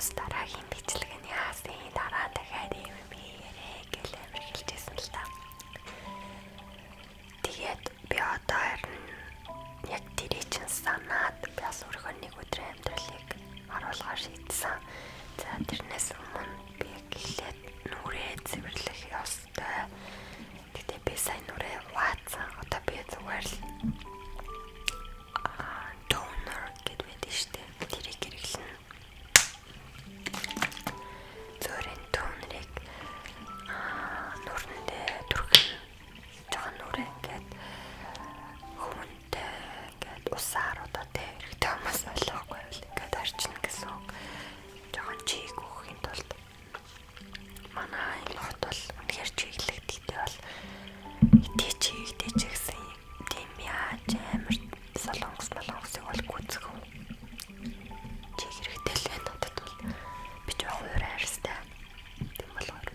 бас дараагийн бичлэгийн яасан дараа дахиад юм би ярэ гэлээ хэлжсэн л та. Тэгээд би одоо харин яг тэрий чин санаад би бас өөрийнхөө нэг өдрийн амьдралыг харуулгаар шийдсэн. За тэрнээс өмнө би эхлээд нүрээ цэвэрлэх ёстой. Тэгтээ би сайн нүрээ хуваацсан. Одоо би зүгээр л тонер гэдэг штэ. Тэрийг хэрэглэнэ. Зөөрийн тонерыг нүрэндээ түргэн жоохон нүрээ ингээд хүмүүнтэй ингээд усаар одоо хэрэгтэй хүмүүс ойлгохгүй байл ингээд арчна гэсэн үг. Жоохон чийг өгөхийн тулд манай лот бол үнэхээр чиглэгдэлтэй бол идэж гэсэн тийм яаж амар солонгосыг бол гүцэх чиг хэрэгтэй л байна надад бол би жоохон өөр хайрстай тийм болохоор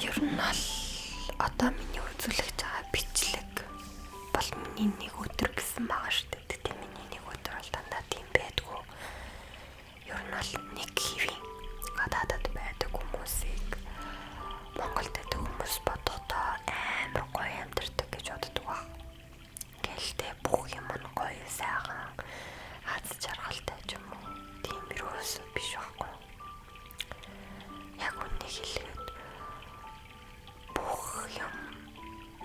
ер нь бол одоо миний үзүүлэх байгаа бичлэг бол миний нэг өдөр гэсэн байгаа шүү дээ. Тэгтээ миний нэг өдөр бол дандаа тийм байдгүй. Ер нь бол нэг хэвийн гадаадад байдаг хүмүүсийг Монголд байдаг хүмүүс бодохдоо амар гоё амьдардаг гэж боддог ба. Гэлтэй бүх юм нь гоё сайхан аз жаргалтай ч юм уу. Тийм юус биш байхгүй. Яг үнийг хэлээд бүх юм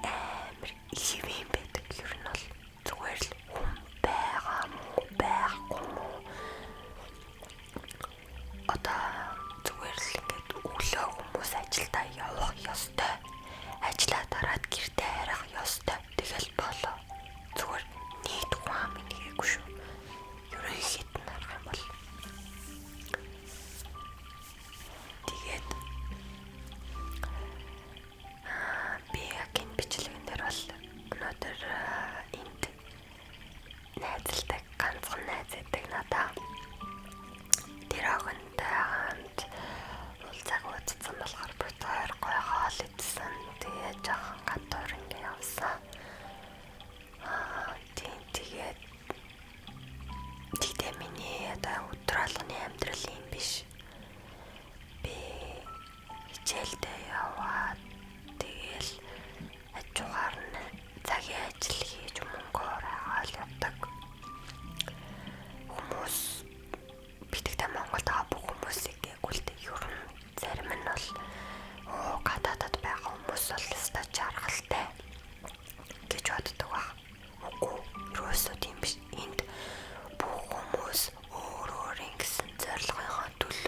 амар хэвийн байдаг. Ер нь бол зүгээр л хүн байгаа мó байхгүй мó. Одоо зүгээр л ингээд өглөө хүмүүс ажилдаа явах ёстой. Ажлаа дараад гэртээ харах ёстой. Тэгэл болоо. Зүгээр нийт ухаан минийгээгүй шүү. Ерөнхийд нь харах юм бол. Тэгээд би яг энэ бичлэгэн дээр бол өнөөдөр энд найзалдаг ганцхан найз байдаг надаа. Тэр охинтой хамт уулзааг уудсан болохоор бид хоёр гоё хоол идсэн. Тэгээд жоохон гадуур ингэ явсан. Тэгээд тэгтээ миний одоо өдөр алганы амьдрал юм биш. Би хичээлдээ яваад тэгэл ажуугаар нь цагийн ажил хийж мөнгөөр хаал явдаг. Хүмүүс битгтээ Монголд байгаа бүх хүмүүсийг гэлтэй ер нь зарим нь бол гадаадад байгаа хүмүүс бол өстой жаргалтай гэж боддог ба. Үгүй ерөөсөө тийм биш. Энд бүх хүмүүс өөр өөр ингэсэн зорилгынхоо төлөө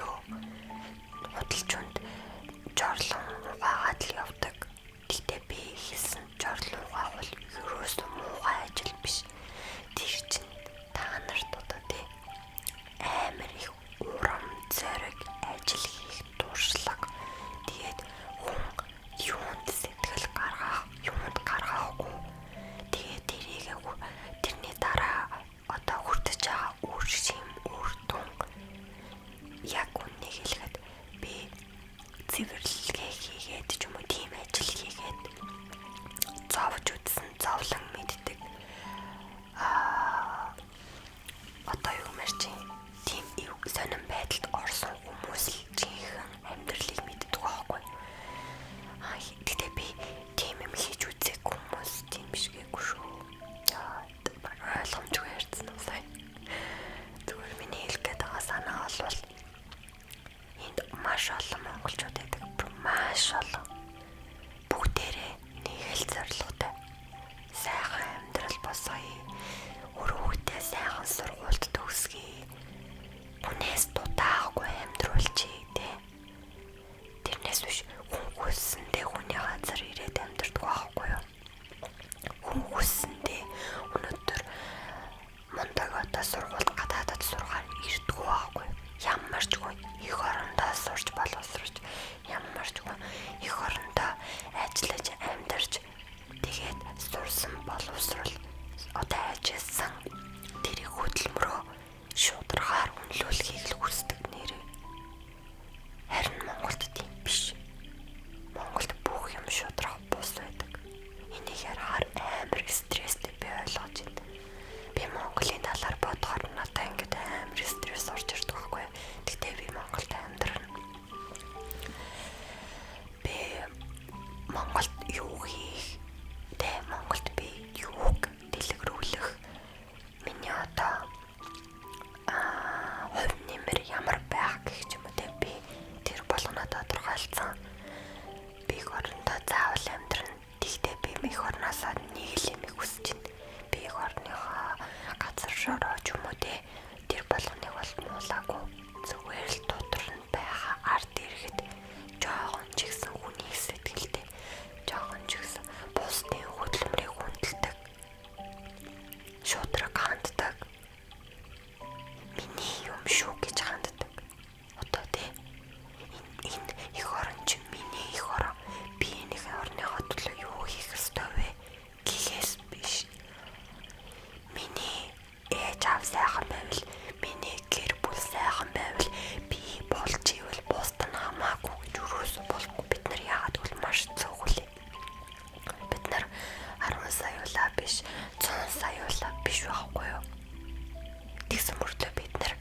тэгсэн мөртлөө бид нар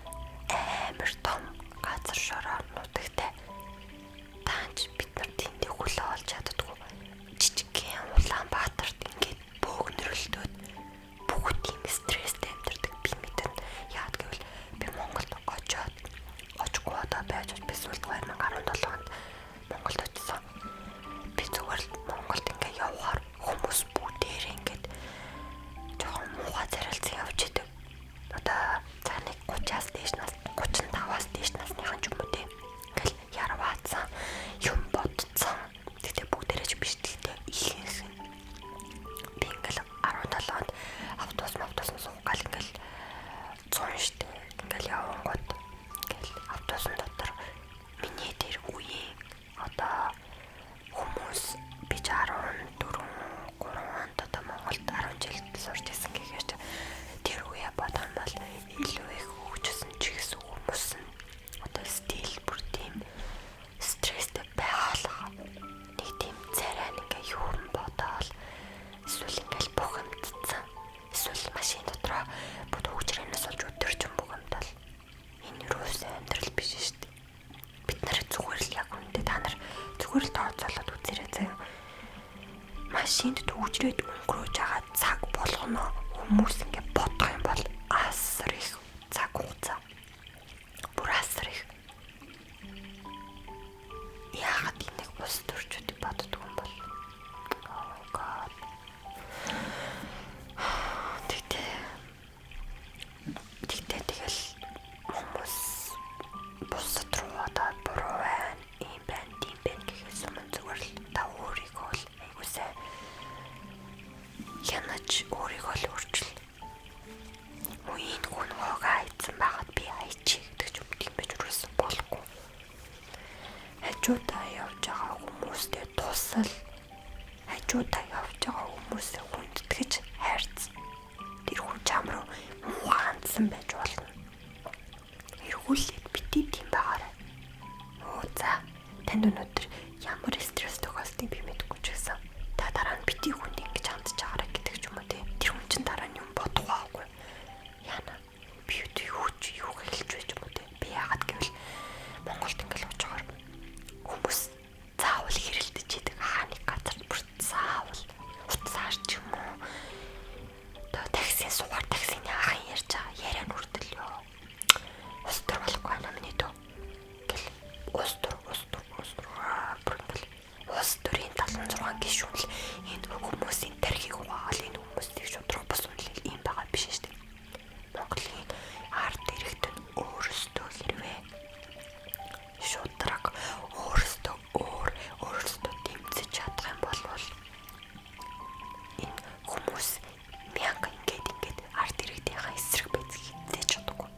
амар том газар шороор нутагтай. Таанч бид нар тэндээ хөлөө олж чаддгүй. Жижигхэн Улаанбаатарт ингээд бөөгнөрлөлтөд бүгд тийм стресстэй амьдардаг би мэдэн. Яагаад гэвэл би Монголд очгүй одоо байж би сүүлд 2017 онд Монголд очсон. Би зүгээр л Монголд ингээд явахаар хүмүүс бүгдээрээ ингээд жоохон муухай зарилцан явж идэг. Одоо цааны 30-аас дээш нас 35-аас дээш насныхан ч юм уу тийм. Ингээл ярваацсан юм бодцсон. Тэгтээ бүгдээрээ ч биш тэгтээ ихэнх. Би ингээл 17 онд автобус суугаал ингээл 100 штэ. Ингээл явангууд ингээл автобусын дотор миний дээр үеийн одоо хүмүүс би 14 онд одоо Монголд 10 жил сурч ирсэн гэхээс тэр үе бодсон бол илүү их хөгжсөн ч гэсэн хүмүүс нь одоо стил бүр тийм стресстэй байгалаа. Нэг тийм царай ингээ юу бодоол эсвэл ингээл бухимдсан эсвэл машин дотроо бүд хөгжрэнээс олж өдөржин бухимдал энэ юусэн амьдрал биш шүү дээ. Бид нар зүгээр л яг үнэндээ та нар зүгээр л тооцоолоод үзээрэй заяа. Машинд төвжрээд өнгөрөөж байгаа цаг болгоно хүмүүс ингээ бодох юм бол асар их цаг хугацаа. Бүр асар их. Яагаад энийг бус төрчүүд боддог юм бол? Oh my god. Тэгтээ тэгэл хүмүүс бусад руу одоо буруу байна, ийм байна, тийм байна гэхээс өмнө зүгээр л та өөрийгөө л айгуусаа янаж өөрийгөө л өөрчил. Үеийн хүн хоогаа айдсан байгаад би айчих гэдэг ч юм тийм байж өрөөсөн болохгүй. Хажуудаа явж байгаа хүмүүстэй тусал хажуудаа явж байгаа хүмүүсээ хүндэтгэж хайрц. Тэр хүн чам руу муухайсан байж болно. Эргүүлээд бити тийм байгаарай. За танд өнөөдөр ямар стресс тохиолдгийг би мэдэхгүй ч гэсэн та дараа нь бити хүнд ингэж хандж байгаарай гэдэг ч юм уу тий. Тэр хүн чинь дараа нь юм бодох байхгүй. Яна би юу хэлж байж юм уу тий. Би яагаад гэвэл Монголд ингээл очоор хүмүүс заавал хэрэлдэж идэг хааны газар бүр заавал утсаар ч юм уу. Одоо таксийн суугаар таксины ахын ярьж байгаа яриа нүрдэл ёо. Ус төр болохгүй байна миний дөө. Гэл ус төр бүр ингээл ус төрийн 76 гишүүн л энэ хүмүүсийн тархийг угаал энэ хүмүүсийг шудрах бас үнэл ийм байгаа биш шүү дээ. Монголын ард иргэд нь өөрсдөө хэрвээ шудраг өөрсдөө дэмжиж чадах юм бол энэ хүмүүс мянга ингээд ард иргэдийнхаа эсрэг байж хизээж чадахгүй.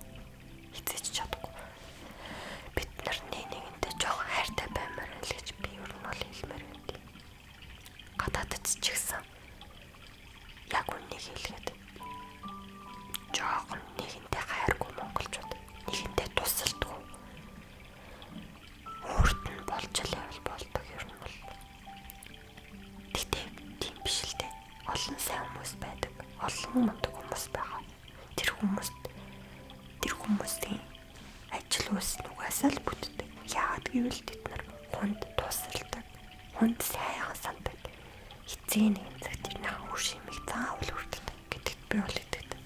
Бид нар нэгэнтэй жоохон хайртай баймаар л гэж би ер нь бол хэлмээр байна. Гадаадд ч гэсэн яг үнийг хэлгээд жоохон нэгэнтэй хайргүй монголчууд нэгэнтэй тусалдгүй. Өөрт нь болж левел болдог ер нь бол. Тэгтээ тийм биш л дээ. Олон сайн хүмүүс байдаг. Олон мундаг хүмүүс байгаа. Тэр хүмүүсийн ажил үс нугасаа л бүтдэг. Яагаад гэвэл тэд нар хүнд тусалдаг. Хүнд сайхан сандаг. Эцэг нэгэн цаг тэрний үр шимийг заавал хүртдэг гэдэгт би бол итгэдэг.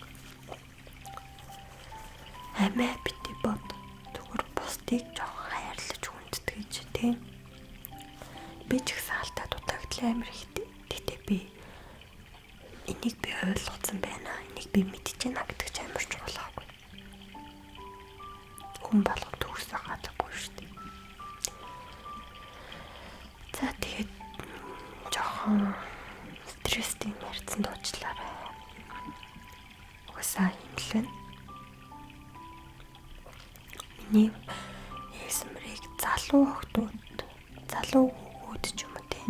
Амиа бити бод. Зүгээр бусдыг жоохон хайрлаж хүндэтгэж тийм. Би ч гэсэн алдаа дутагдал амар ихтэй. Тэгтээ би энийг би ойлгоцсон байна. Энийг би мэдэж байна гэдэг ч амар чухал аахгүй. Хүн болгон төгсөө гадаггүй шүү дээ. За тэгээд жоохон стресстэй ярьсан дуучлаарай. Угсаа хэмлэн. Миний эсмэрийг залуу хөвгүүд ч юм уу те.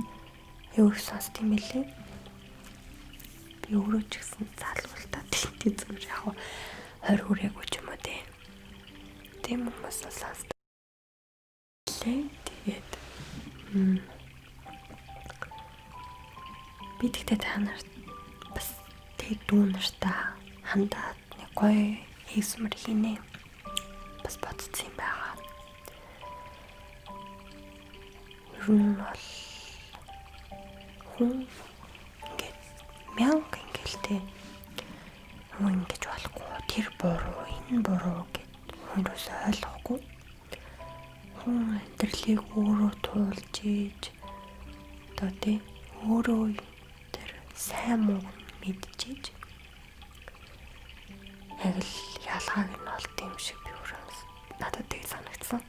Юу их сонсд юм бэлээ. Би өөрөө ч гэсэн залуу л та тийм зүгээр яг 20 хүрээгүй ч юм уу те. Тийм хүмүүс сонсд. Тэгээд би тэгтээ та нарт бас тэг дүү нартаа хандаад нэг гоё хийсмэр хийнэ. Бас бодсон юм байгаа. Ер нь бол хүн ингээд мянга ингээл хүн ингэж болохгүй. Тэр буруу, энэ буруу гэд хүнээс ойлгохгүй. Хүн амьдралыг өөрөө туулж ийж одоо өөрөө тэр сайн муу мэдчихэж яг л ялгааг нь олд юм шиг би өөрөө надад тийг санагдсан.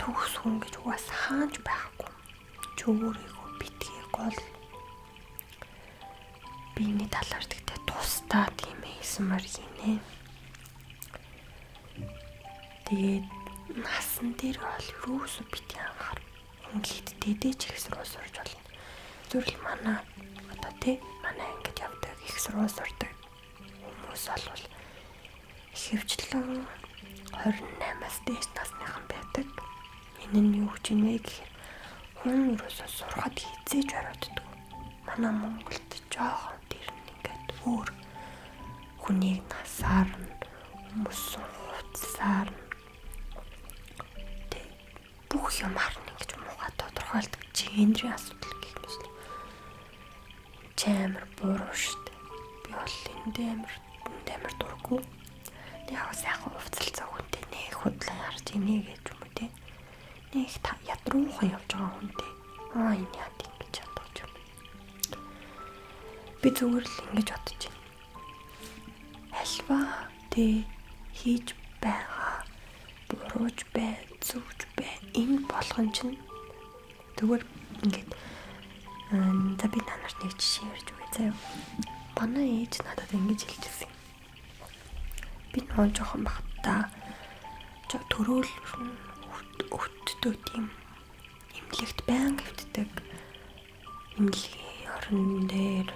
Төгс хүн гэж угаас хаанч байхгүй. Ч өөрийгөө битгий гол биений талаар тэгтээ тусдаа тийм хийсмэр хийнэ. Тэгээд насан дээр бол юусо бит янгар хүн хиттэдээ ч их суруу сурж болно. Зүрл манай одоо манай ингэж явдаг их суруу сурдаг хүмүүс бол ихэвчлэн 28-аас дээш насныхан байдаг. Энэ нь юу гэж нэ гэхээр хүн юусоо сурахад хизээж оройддаг. Манай Монголд жоохон тэр нь ингээд өөр хүнийг насаар нь хүмүүс хуцсаар нь бүх юм харна гэж муугаа тодорхойлдог генерийн асуудал гэх юм шиг. Чамар буруу штэ. Би бол энд амар дурггүй. Яг сайхан хувцалцаа хүнтэй нэг худлаа харж инээ гэж юм уу те. Нэг ядруухан явж байгаа хүнтэй. Энэ яа ингэж ядаж юм. Би зүгээр л ингэж бодож байна. Альва хийж байгаа бурууж бай, зөвж бай. Энэ болгон чинь зүгээр ингээд за би та нарт нэг жишээ ярьж өгье заяа. Манай ээж надад ингэж хэлчихсэн. Би нөө жоохон бахта төрөөл өвтдөг тийм эмнэлэгт байнга хөвтдөг. Эмнэлгийн орон дээр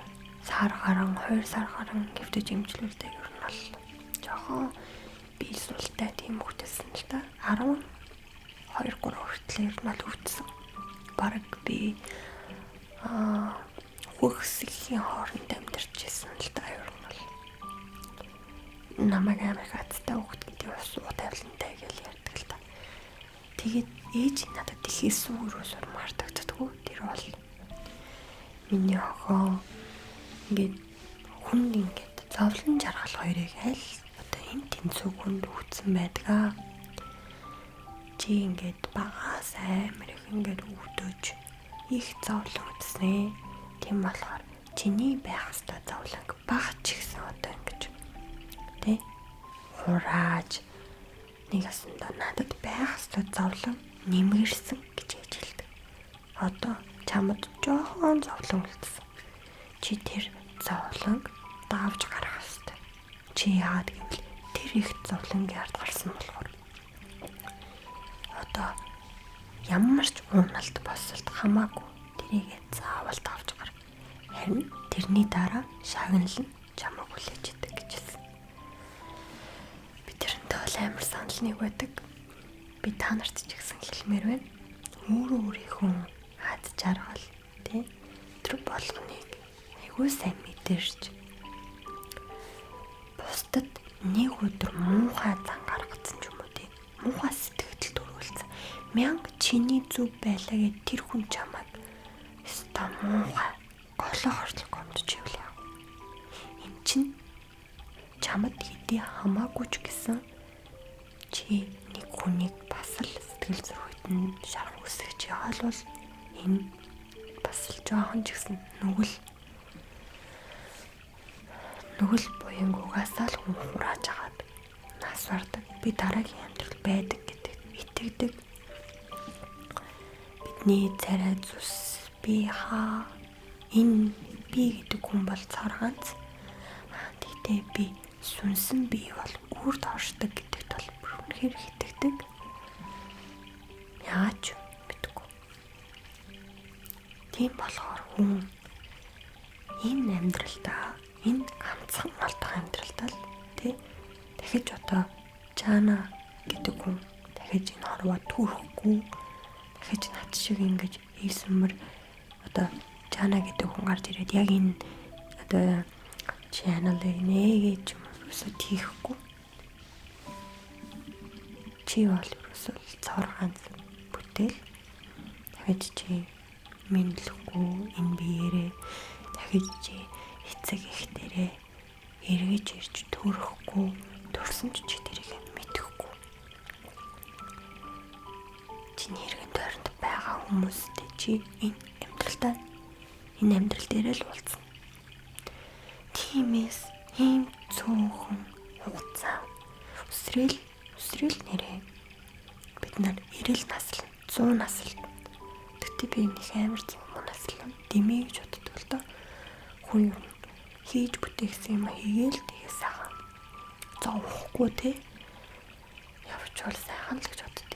сар гарan 2 сар гарan хөвтөж эмчлүүлдэг ер нь бол жоохон би султай тийм хөвтөсөн л та 12-3 хүртэл ер нь бол хөвтсөн. Бараг би хөхсөхийн хооронд амьдарч ирсэн л та ер нь бол намайг Америкаттай хөвт гэдэг ус тавилантай гэж ярьдаг л та. Тэгээд ээж надад ихээс өөрөөсөө мартагддаггүй. Тэр бол миний охоо ингээд хүн ингээд зовлон жаргал хоёрыг аль одоо энэ тэнцвэг хүнд үүсэн байдаг. Чи ингээд багаас амар их ингээд өвдөж их зовлон үзсэн. Тийм болохоор чиний байх ёстой зовлон баг ч гэсэн одоо ингэж хурааж нэг асундаа надад байх ёстой зовлон нэмэрсэн гэж хэлдэг. Одоо чамд жоохон зовлон үлдсэн. Чи тэр зовлонг давж гарах ёстой. Чи яагаад гэвэл тэр их зовлонгийн ард гарсан болохоор одоо ямар ч уналт босолт хамаагүй тэрийгээ заавал давж гар. Харин тэрний дараа шагналан чамаг хүлээж идэг гэж хэлсэн. Би тэрнтэй бол амар санал нэг байдаг. Би та нарт ч гэсэн хэлмээр байна. Өөрийнхөө хад жаргал тэр болгоныг айгүй сайн мэдэрч бусдад нэг өдөр муухай зан гаргацсан ч юм уу муухай сэтгэл төрүүлсэн. Мянга чиний зүв байлаа гэд тэр хүн чамайг өстой муухай голоо хортол гомдож ивэл юм чин чамд хэдий хамаагүй ч гэсэн чи нэг хүнийг бас л сэтгэл зүйн нь шарах үсгэж байгаа бол энэ бас л жоохон ч гэсэн нүгэл буянгуугаас л хүн хурааж агаад нас бардаг. Би дараагийн амьдрал байдаг гэдэг итгэдэг. Бидний царай зүс би энэ би гэдэг хүн бол царганц. Тэгтээ би сүнсэн би бол үрд оршдог гэдэгт бол үнэхээр итгэдэг. Яаж мэдгүй. Тийм болохоор хүн энэ амьдралдаа энэ ганцхан алдах амьдралдаа л дахиж одоо Жана гэдэг хүн дахиж энэ хорвоо түүхгүй дахиж над шиг ингэж ийсмэр одоо Жана гэдэг хүн гарч ирээд яг энэ одоо чаналыг нэ тэгээд юм ерөөсөө тийхгүй. Чи бол ерөөсөө цор ганц бүтээл. Дахиж чи минлэхгүй энэ биеэрээ дахиж чи эцэг ихтэрээ эргэж ирж төрөхгүй төрсөн ч чи тэрийг мэдэхгүй. Чиний эргэн тойронд байгаа хүмүүстэй чи энэ амьдрал дээр л уулзсан. Тиймээс ийм цөөхөн хугацаа өсрөл нэрээ бид нар 90 насл 100 насл тэгтээ би нэг амар 100 насл дэмий гэж боддог л доо. Хүн юм хийж бүтээгсэн юм хийгээл тэгээ сайхан зовхгүй те явж бол сайхан л гэж боддог.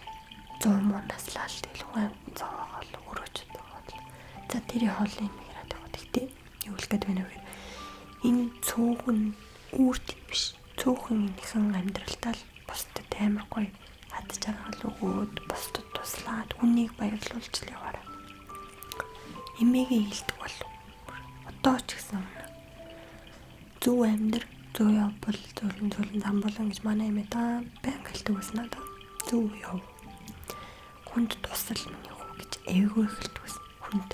100 наслаа л тэгэл хүн зовоогоол өрөөж байгаа. За тэрий хоолны юм яриад байгаа. Тэгтээ юу л гэдэг вэ нэ? Энэ цөөхөн үрт биш. Цөөхөн нэгэн амьдралтаа л бусдад амар гоё хад жаргал өгөөд бусдад туслаад хүнийг баярлуулж л яваарай. Эмээгээ хэлдэг бол одоо ч гэсэн зөв амьдр, зөв явбал зөвлөн замбуулан гэж манай эмээ та баян хэлдэг байсан надад. Зөв яв. Хүнд тусал миний хүү гэж эвгүй хэлдэг байсан. Хүнд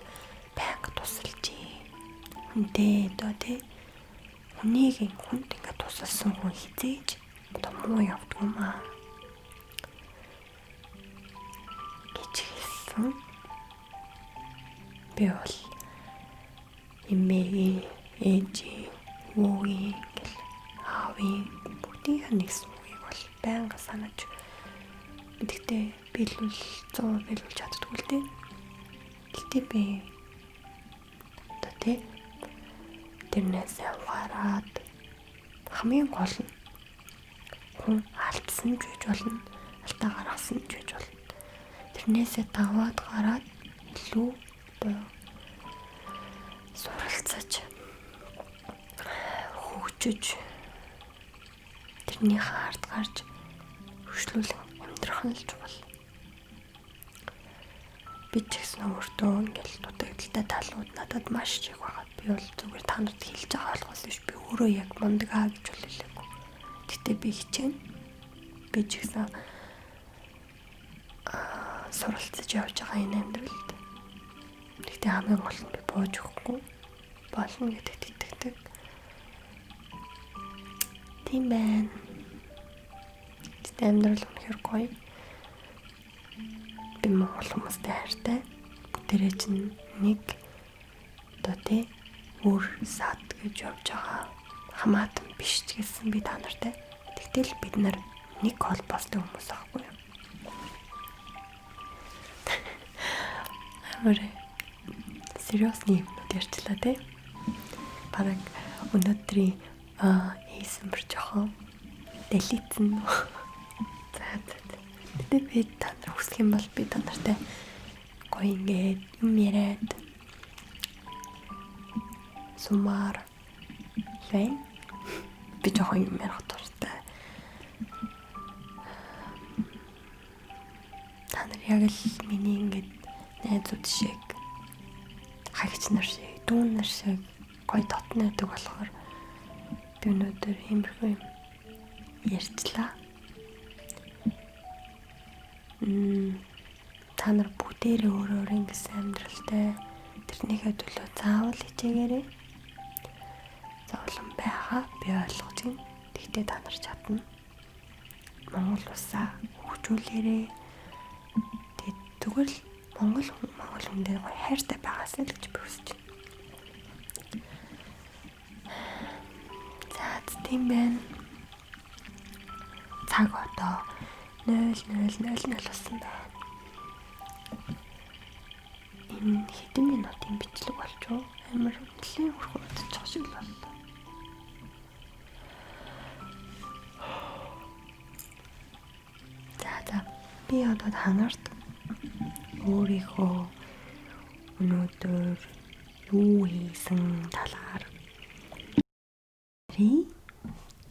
баян тусалж хүнтэй доо те хүнийг хүнд ингээд тусалсан хүн хизээж одоо муу явдгүй маа гэж хэлсэн. Би бол эмээгийн ээжийн өвгийн гэл аавын бүгдийн нэгсэн үгийг бол байнга санаж гэдэгтээ биелүүл 100 биелүүлж чаддгүй л дээ. Гэтэ би одоо те тэрнээс яваарад хамгийн гол нь хүн алдсан ч гэж болно, алдаа гаргасан ч гэж болно. Тэрнээсээ даваад гараад илүү суралцаж хөгжиж тэрний хаард гарч хөшлүүлэн амьдрах нь л чухал. Би ч гэсэн өөртөө ингээл дутагдaltaй талууд надад маш их байгаа. Би бол зүгээр та нарт хэлж байгаа болохоос биш би өөрөө яг мундаг аа гэж хэлээгүй. Гэтэ би хичээнэ. Би ч гэсэн суралцаж явж байгаа энэ амьдралд. Гэтэ хамгийн гол нь би бууж өгөхгүй болно гэдэгт итгэдэг. Тийм байна. Гэтэ амьдрал үнэхээр гоё. Би монгол хүмүүстэй хайртай. Бүгдээрээ чинь нэг одоо тий үр сад гэж явж байгаа хамаатан биш ч гэсэн би та нартай. Тэгтэл бид нар нэг холбоостой хүмүүс аахгүй юу? Амарэ сериусны юмнууд ярьчлаа тий. Бараг өнөөдрийн ASMR жоохон дэлийцэн. Гэтэ би та нар хүсэх юм бол би та нартай гоё ингээд юм яриад сумаар байна. Би жоохон юм ярих дуртай. Та нар яг л миний ингээд найзууд шиг хагч нар шиг дүүн нар шиг гоё дотноодаг болохоор би өнөөдөр иймэрхүү юм ярьчлаа. Та нар бүгдээрээ өөр ингэсэн амьдралтай тэрнийхээ төлөө заавал хичээгээрэй. Зовлон байгаа би ойлгож байна. Тэгтээ та нар чадна. Монгол улсаа хөгжүүлээрэй. Тэгвэл Монгол хүндээ гоё хайртай байгаасай л гэж би хүсэж байна. За тийм байна. Цаг одоо 00:00 болсон байна. Энэ хэдэн минутын бичлэг болж юу? Амар нэлээд хурдан удаж шиг л байна. За би одоо та нарт өөрийнхөө өнөөдөр юу хийсэн талаар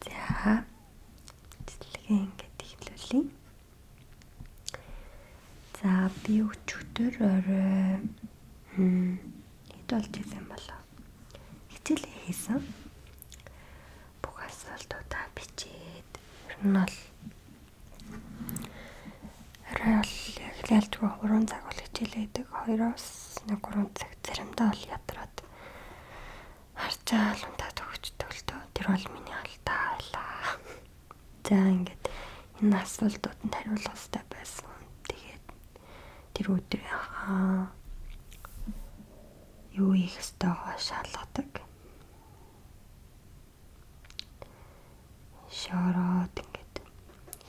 за цэцлэгээ ингээд эхлүүлье. За би өчигдөр орой хэд болж исэн болоо. Хичээл хийсэн. Бугаас асуултуудаа бичээд ер нь бол арай бол яг ялдгүй 3 цаг бол хичээлээдэг. 2-3 цаг заримдаа бол ядраад харчаал унтаад өгчдөг л дөө. Тэр бол миний алдаа байлаа. За ингээд энэ асуултууданд хариулах хэрэгтэй байсан. Тэгээд тэр өдрийн юу их өстойгоо шалгадаг. Шороод ингээд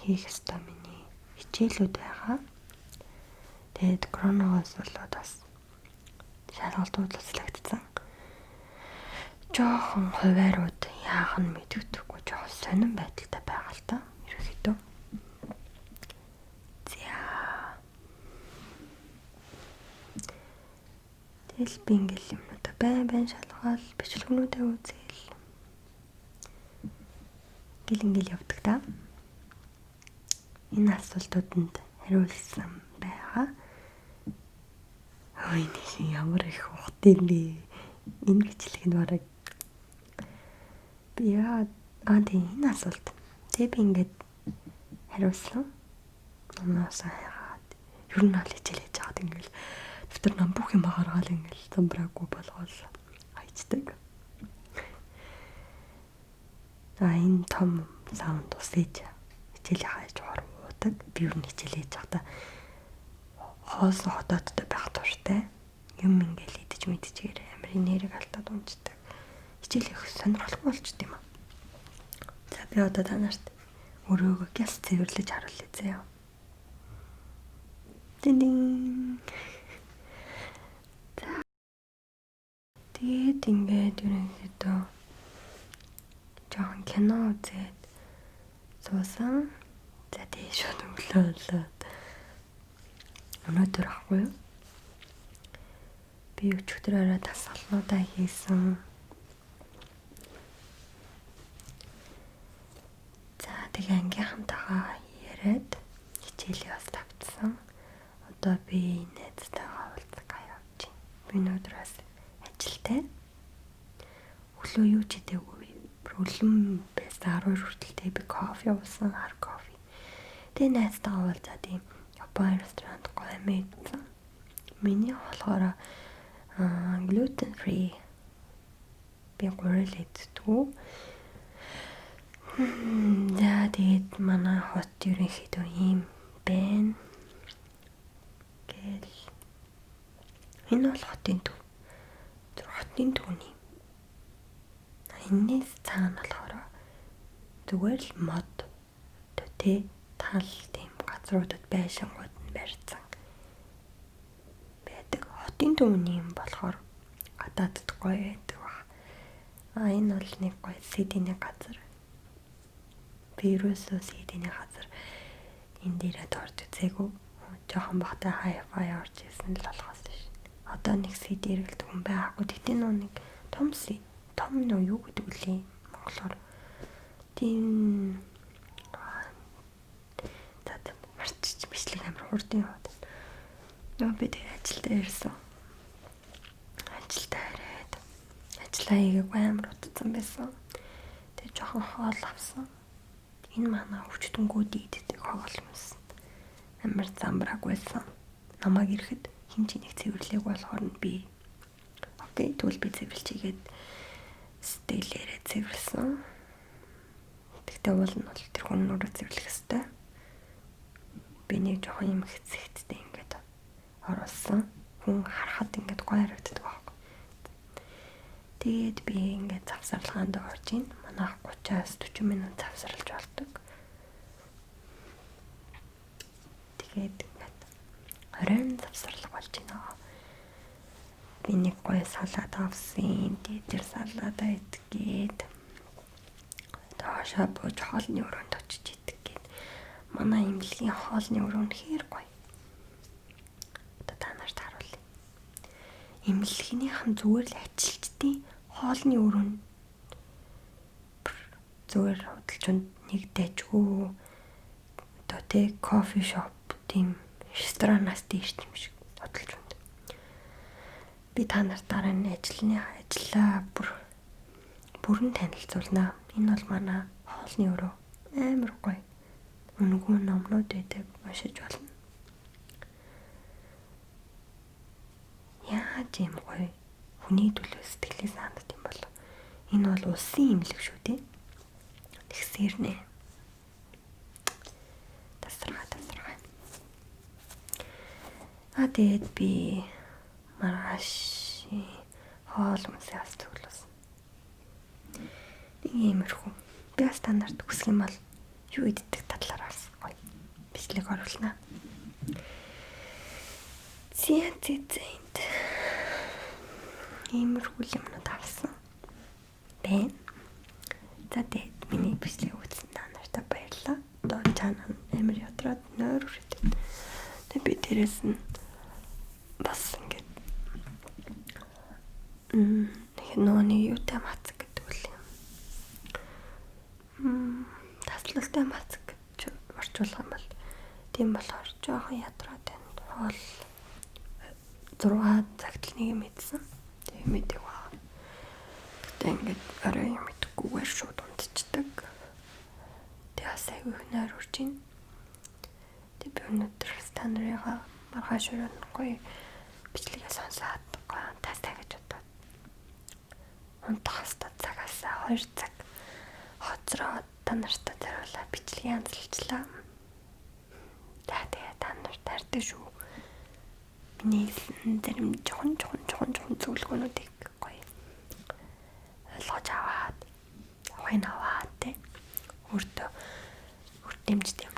хийх өстой миний хичээлүүд байгаа. Тэгээд коронавигоос болоод бас шалгалтууд цэцлэгдсэн. Жохон хуваарууд яах нь мэдэгдэхгүй жохон сонирн байдалтай байгаа л та. Ерөнхийдөө. За. Тэгэл би ингээл юмнуудаа байн шалгаал бичлэгнүүдээ үзээл. Ингээл явдаг та. Энэ асуултууданд хариулсан байгаа. Ой нэг ямар их ухтын бэ. Энэ бичлэг нь бараг би тийм энэ асуулт. Тэг би ингээд хариулсан. Намаасаа яагаад ер нь аль хичээлж байгаад ингээл дэвтэр нам бүх юм гаргаал ингээл замбраагүй болгоол хайцдаг. Энэ том саунд усэж хичээлээ хайж орвуудаг. Би юу хичээлээж байхдаа хоосон хотоодтой байх тууштай. Юм ингээл идэж мэдчихээр амар нэрийг алдаад унцдаг. Хичээлэх сонирхолтой болчт юм аа. За би одоо та нарт өрөөгөө гяс цэвэрлэж харуулъя заяа. Дин. Тэгээд ингээд ерөнхийдөө жоохон кино үзээд суусан. За тэгээ шууд өглөөлөөд өнөөдөр ахгүй юу? Би өчигдөр орой дасгалнуудаа хийсэн. За тэгээ ангийнхантайгаа яриад хичээлээ бас тавьчихсан. Одоо би найзтайгаа уулзах явж байна. Би өнөөдөр бас ажилтай. Өглөө юу ч хийдэггүй. Үлэм байсан 12 хүртэлтэй би кофе уусан, хар кофе. Тэгээ найзтайгаа уулзаад тийм Япон ресторанд гоё мэдсэн. Миний болохоор gluten free би гурил иддэг. За тэгээд манай хот ерөнхийдөө ийм байна. Гэл энэ бол хотын төв. Хотын төвний. Энэс цаана болохоор зүгээр л мод тэ тал тийм газруудад байшингууд нь барьсан байдаг. Хотын төвний юм болохоор гадаадд гоё байдаг ба. Энэ бол нэг гоё сэдийн газар. Вирусос сэдийн газар энэ дээрээ орж үзээгүй. Жохон багтаа хай-фай орж ирсэн л болохоос ш. Одоо нэг сэд иргэлдэг хүн байхгүй. Тэгтээ нэг том юу гэдэг үлээ монголоор тийм марчч бичлэг амар хурдан яваад. Би тэгээ ажилдаа ирсэн. Ажилдаа ирээд ажиллаа хийгээгүй амар утсан байсан. Тэгээ жоохон хоол авсан. Энэ манай өвчтөнгүүд иддэг хоол юмсан. Амар замбрааг байсан. Намайг ирэхэд хин ч нэг цэвэрлээг болохоор нь би окей тэгвэл би цэвэрлчихгээд стейлэрээ цэвэрлсэн. Тэгтээ уул нь бол тэр хүн нүрээ цэвэрлэх хэвээр. Би нэг жоохон юм хэцэгттэй ингээд оруулсан. Хүн харахад ингээд гоё харагддаг байхгүй. Тэгээд би ингээд завсарлагаанд орж ийн. Манайх 30-40 минут завсарлаж болдог. Тэгээд ингээд оройн завсарлага болж байна. Би нэг гоё салаад авсан. Тэр салаадаа идгээд доошоо бууж хоолны өрөөнд очиж идэх гээд манай имлэгийн хоолны өрөө нь хэр гоё. Одоо та нарт харуулъя. Имлэгнийх нь зүгээр л ажилчдын хоолны өрөө нь зүгээр хөдөлгөөнд нэг дайжгүй одоо тэг кофе шоп тийм ресторанаас дээш юм шиг хөдөлгөөнд. Би та нарт дараа нь ажлаа бүрэн танилцуулнаа. Энэ бол манай хоолны өрөө амар гоё. Өнгөө номнууд байдаг уншиж болно. Яаж юм гоё хүний төлөө сэтгэлээ санддаг юм бол энэ бол улсын имлэг шүү дээ. Тэгсээр нэ. Тасархай. Тэгээд би маргааш хоол хүнсээ бас төглөөсөн. Нэг иймэрхүү. Би стандарт үсэх юм бол юу иддэг талаар бас гоё бичлэг оруулнаа. Зэнт иймэрхүү юмнууд авсан. Бэн. За тэгээд миний бичлэг үзсэн та нартай баярлалаа. Одоо чанаа амар ядраад нойр үрээд. Тэгээд би тэрээс нь бас ингээд нөөний юутай мацаг гэдэг үл юм. Таслалтай мацаг гэж орчуулах юм бол тийм болохоор жоохон ядраад байна. Хоол 6 цагт л нэг юм идсэн. Тэгээ мэдэг баа. Гэтэ ингээд орой юм идэхгүйгээр шууд унтчихдаг. Тэгээ бас айгүй их нойр урж ийн. Тэгээ би өнөөдөр стандарыгаа маргааш өрөөнд гоё бичлэгээ сонсоод гоё тастай гэж бодоод унтах хэвээр цагаас 2 цаг хоцроо та нартай зориулаа бичлэгээ янзлуулчлаа. Тэгээ та нар тарьдаг шүү. Миний зарим жоохон зөвлөгөөнүүдийг гоё ойлгож аваад тэ өртөмжтэй